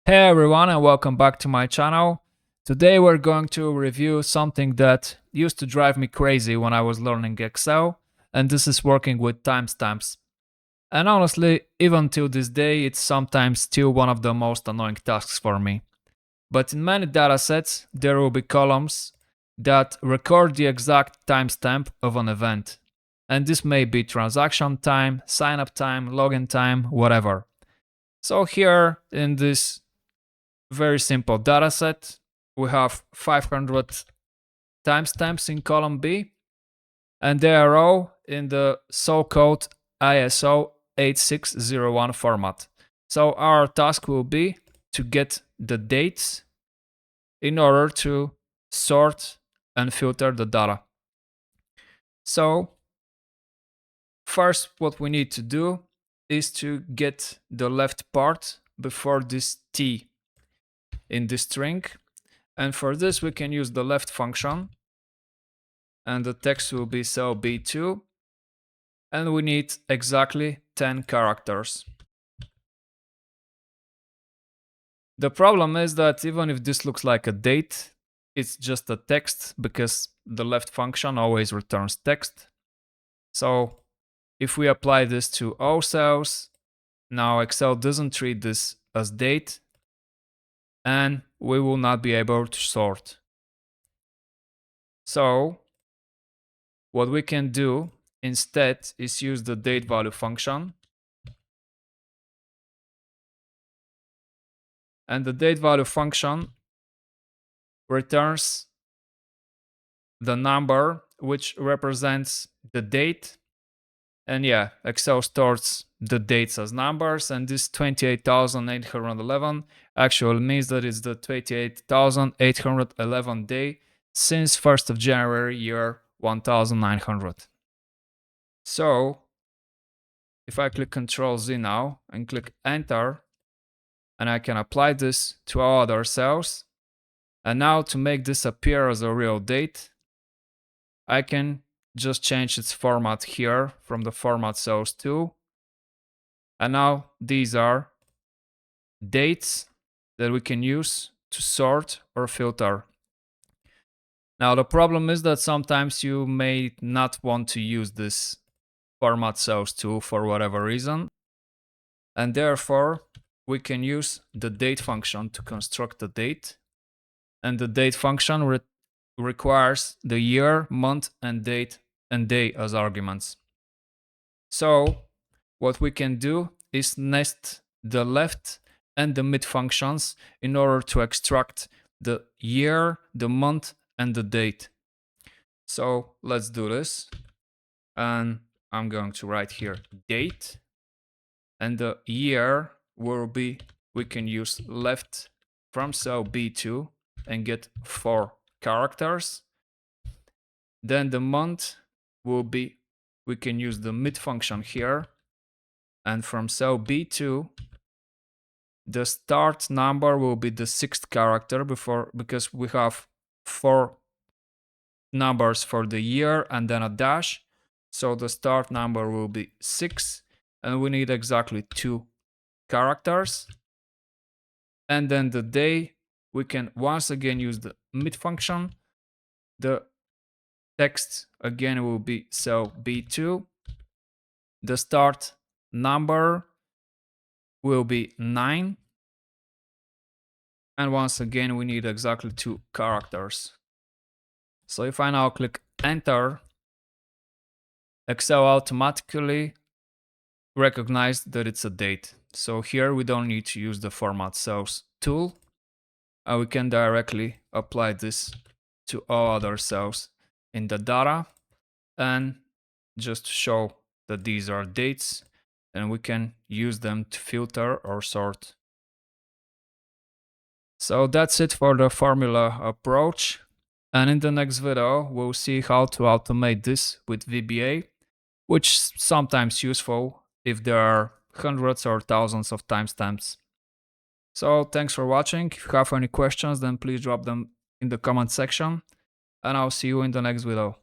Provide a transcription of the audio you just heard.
Hey everyone and welcome back to my channel. Today we're going to review something that used to drive me crazy when I was learning Excel, and this is working with timestamps. And honestly, even till this day, it's sometimes still one of the most annoying tasks for me. But in many datasets, there will be columns that record the exact timestamp of an event. And this may be transaction time, sign-up time, login time, whatever. So here in this very simple data set. We have 500 timestamps in column B, and they are all in the so-called ISO 8601 format. So our task will be to get the dates in order to sort and filter the data. So first, what we need to do is to get the left part before this T in the string. And for this, we can use the left function, and the text will be cell B2, and we need exactly 10 characters. The problem is that even if this looks like a date, it's just a text because the left function always returns text. So if we apply this to all cells, now Excel doesn't treat this as date, and we will not be able to sort. So what we can do instead is use the DATEVALUE function. And the DATEVALUE function returns the number which represents the date. And yeah, Excel stores the dates as numbers, and this 28,811 actually means that it's the 28,811 day since 1st of January year 1900. So if I click Ctrl Z now and click enter, and I can apply this to all other cells, and now to make this appear as a real date, I can just change its format here from the format cells tool. And now these are dates that we can use to sort or filter. Now the problem is that sometimes you may not want to use this format cells tool for whatever reason. And therefore we can use the date function to construct the date. And the date function requires the year, month, and date and day as arguments. So what we can do is nest the left and the mid functions in order to extract the year, the month, and the date. So let's do this. And I'm going to write here date, and the year will be, we can use left from cell B2 and get 4 characters. Then the month will be, we can use the mid function here, and from cell B2 the start number will be the 6th character because we have 4 numbers for the year and then a dash. So the start number will be 6, and we need exactly 2 characters. And then the day, we can once again use the mid function. The text again will be cell B2. The start number will be 9. And once again, we need exactly 2 characters. So if I now click enter, Excel automatically recognized that it's a date. So here we don't need to use the format cells tool. We can directly apply this to all other cells in the data and just show that these are dates, and we can use them to filter or sort. So that's it for the formula approach. And in the next video, we'll see how to automate this with VBA, which is sometimes useful if there are hundreds or thousands of timestamps. So thanks for watching. If you have any questions, then please drop them in the comment section, and I'll see you in the next video.